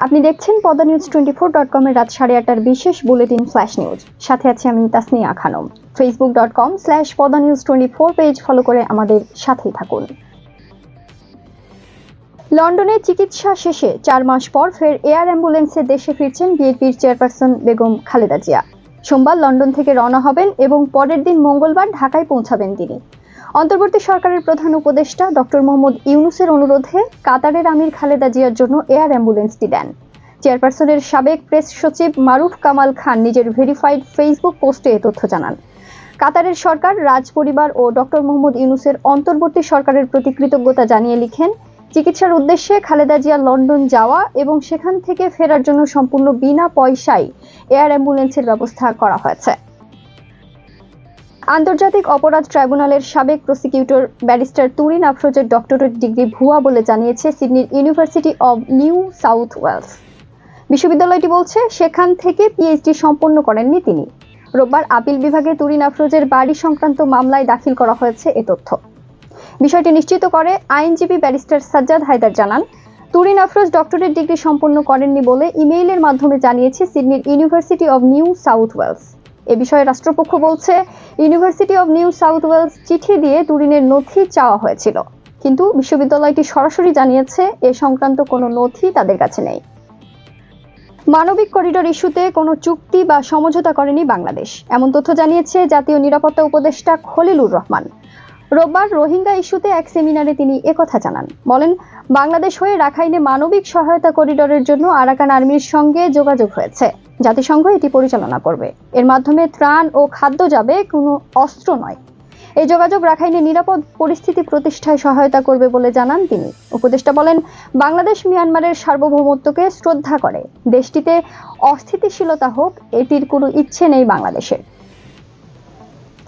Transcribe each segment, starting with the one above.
আপনি দেখছেন Padma news 24.com এর রাত 8:30টার বিশেষ বুলেটিন ফ্ল্যাশ নিউজ। সাথে আছি আমি তাসনিয়া খানম। facebook.com/পদ্মা-নিউজ24 পেজ ফলো করে আমাদের সাথেই থাকুন। লন্ডনে চিকিৎসা শেষে 4 মাস পর ফের এয়ার অ্যাম্বুলেন্সে দেশে ফিরছেন বিএনপির চেয়ারপারসন বেগম খালেদা জিয়া। সোমবার লন্ডন থেকে রওনা হবেন এবং পরের দিন মঙ্গলবার ঢাকায় পৌঁছাবেন তিনি। অন্তর্বর্তী সরকারের প্রধান উপদেষ্টা ডক্টর মোহাম্মদ ইউনূসের অনুরোধে কাতারের আমির খালেদা জিয়ার জন্য এয়ার অ্যাম্বুলেন্সটি দেন। চেয়ারপারসনের সাবেক প্রেস সচিব মারুফ কামাল খান নিজের ভেরিফাইড ফেসবুক পোস্টে এ তথ্য জানান। কাতারের সরকার, রাজ পরিবার ও ডক্টর মোহাম্মদ ইউনূসের অন্তর্বর্তী সরকারের প্রতি কৃতজ্ঞতা জানিয়ে লিখেন, চিকিৎসার উদ্দেশ্যে খালেদা জিয়া লন্ডন যাওয়া এবং সেখান থেকে ফেরার জন্য সম্পূর্ণ বিনা পয়সায় এয়ার অ্যাম্বুলেন্সের ব্যবস্থা করা হয়েছে। আন্তর্জাতিক অপরাধ ট্রাইব্যুনালের সাবেক প্রসিকিউটর ব্যারিস্টার তুরিন আফরোজের ডক্টরেট ডিগ্রি ভুয়া বলে জানিয়েছে সিডনির university of New South Wales. বিশ্ববিদ্যালয়টি বলছে সেখান থেকে পিএইচডি সম্পন্ন করেননি তিনি। রোববার আপিল বিভাগে তুরিন আফরোজের বাড়ি সংক্রান্ত মামলায় দাখিল করা হয়েছে এ তথ্য। বিষয়টি নিশ্চিত করে আইনজীবী ব্যারিস্টার সাজ্জাদ হায়দার জানান, তুরিন আফরোজ ডক্টরেট ডিগ্রি সম্পন্ন করেননি বলে ইমেইলের মাধ্যমে জানিয়েছে সিডনির university of New South Wales. এ বিষয়ে রাষ্ট্রপক্ষ বলছে, university of New South Wales চিঠি দিয়ে তুরিনের নথি চাওয়া হয়েছিল, কিন্তু বিশ্ববিদ্যালয়টি সরাসরি জানিয়েছে এ সংক্রান্ত কোনো নথি তাদের কাছে নেই। মানবিক করিডোর ইস্যুতে কোনো চুক্তি বা সমঝোতা করেনি বাংলাদেশ, এমন তথ্য জানিয়েছে জাতীয় নিরাপত্তা উপদেষ্টা খলিলুর রহমান। রোববার রোহিঙ্গা ইস্যুতে এক সেমিনারে তিনি একথা জানান। বলেন, বাংলাদেশ হয়ে রাখাইনে মানবিক সহায়তা করিডোরের জন্য আরাকান আর্মির সঙ্গে যোগাযোগ হয়েছে। জাতিসংঘ এটি পরিচালনা করবে। এর মাধ্যমে ত্রাণ ও খাদ্য যাবে, কোনো অস্ত্র নয়। এই যোগাযোগ রাখাইনে নিরাপদ পরিস্থিতি প্রতিষ্ঠায় সহায়তা করবে বলে জানান তিনি। উপদেষ্টা বলেন, বাংলাদেশ মিয়ানমারের সার্বভৌমত্বকে শ্রদ্ধা করে। দেশটিতে অস্থিতিশীলতা হোক, এটির কোনো ইচ্ছে নেই বাংলাদেশের।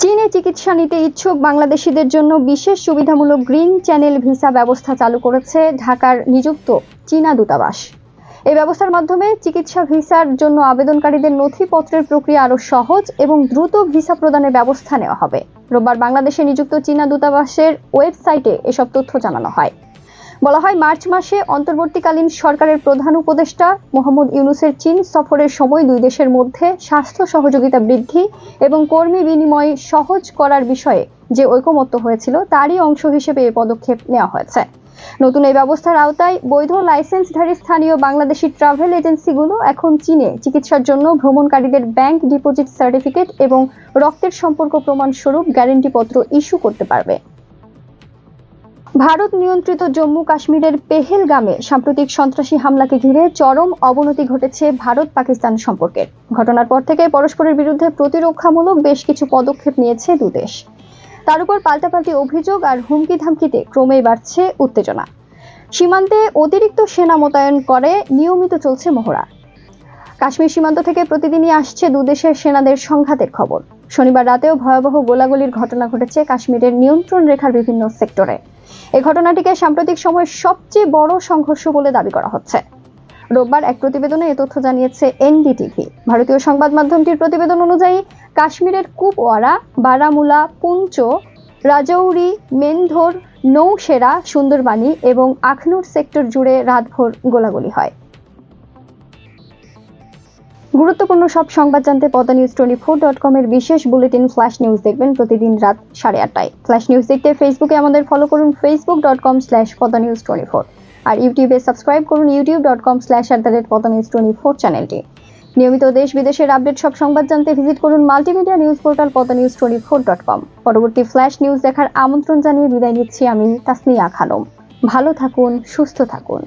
চীনে চিকিৎসা নিতে ইচ্ছুক বাংলাদেশিদের জন্য বিশেষ সুবিধামূলক গ্রিন চ্যানেল ভিসা ব্যবস্থা চালু করেছে ঢাকার নিযুক্ত চীনা দূতাবাস। এই ব্যবস্থার মাধ্যমে চিকিৎসা ভিসার জন্য আবেদনকারীদের নথিপত্রের প্রক্রিয়া আরও সহজ এবং দ্রুত ভিসা প্রদানের ব্যবস্থা নেওয়া হবে। রোববার বাংলাদেশে নিযুক্ত চীনা দূতাবাসের ওয়েবসাইটে এসব তথ্য জানানো হয়। বলা হয়, মার্চ মাসে অন্তর্বর্তীকালীন সরকারের প্রধান উপদেষ্টা মোহাম্মদ ইউনূসের চীন সফরের সময় দুই দেশের মধ্যে স্বাস্থ্য সহযোগিতা বৃদ্ধি এবং কর্মী বিনিময় সহজ করার বিষয়ে যে ঐকমত্য হয়েছিল, তারই অংশ হিসেবে এই পদক্ষেপ নেওয়া হয়েছে। নতুন এই ব্যবস্থার আওতায় বৈধ লাইসেন্সধারী স্থানীয় বাংলাদেশি ট্রাভেল এজেন্সিগুলো এখন চীনে চিকিৎসার জন্য ভ্রমণকারীদের ব্যাংক ডিপোজিট সার্টিফিকেট এবং রক্তের সম্পর্ক প্রমাণস্বরূপ গ্যারান্টিপত্র ইস্যু করতে পারবে। ভারত নিয়ন্ত্রিত জম্মু কাশ্মীরের পেহেলগামে সাম্প্রতিক সন্ত্রাসী হামলাকে ঘিরে চরম অবনতি ঘটেছে ভারত পাকিস্তান সম্পর্কের। ঘটনার পর থেকে পরস্পরের বিরুদ্ধে প্রতিরক্ষামূলক বেশ কিছু পদক্ষেপ নিয়েছে দুদেশ। তার উপর পাল্টাপাল্টি অভিযোগ আর হুমকি ধামকিতে ক্রমেই বাড়ছে উত্তেজনা। সীমান্তে অতিরিক্ত সেনা মোতায়েন করে নিয়মিত চলছে মহড়া। কাশ্মীর সীমান্ত থেকে প্রতিদিনই আসছে দুদেশের সেনাদের সংঘাতের খবর। শনিবার রাতেও ভয়াবহ গোলাগুলির ঘটনা ঘটেছে কাশ্মীরের নিয়ন্ত্রণ রেখার বিভিন্ন সেক্টরে। এই ঘটনাটিকে সাম্প্রতিক সময়ের সবচেয়ে বড় সংঘর্ষ বলে দাবি করা হচ্ছে। রোববার এক প্রতিবেদনে এ তথ্য জানিয়েছে এনডিটিভি। ভারতীয় সংবাদ মাধ্যমটির প্রতিবেদন অনুযায়ী কাশ্মীরের কুপওয়ারা, বারামুলা, পুঞ্চ, রাজৌরি, মেনধর, নৌশেরা, সুন্দরবানি এবং আখনুর সেক্টর জুড়ে রাতভর গোলাগুলি হয়। গুরুত্বপূর্ণ সব সংবাদ জানতে পদ্মা-নিউজ24.com এর বিশেষ বুলেটিন ফ্ল্যাশ নিউজ দেখবেন প্রতিদিন রাত 8:30টায়। ফ্ল্যাশ নিউজ দেখতে ফেসবুকে আমাদের ফলো করুন facebook.com/পদ্মা-নিউজ24 আর ইউটিউবে সাবস্ক্রাইব করুন youtube.com/পদ্মা-নিউজ24 চ্যানেলটি। নিয়মিত দেশ বিদেশের আপডেট সব সংবাদ জানতে ভিজিট করুন মাল্টিমিডিয়া নিউজ পোর্টাল পদ্মা-নিউজ24.com। পরবর্তী ফ্ল্যাশ নিউজ দেখার আমন্ত্রণ জানিয়ে বিদায় নিচ্ছি আমি তাসনিয়া খানম। ভালো থাকুন, সুস্থ থাকুন।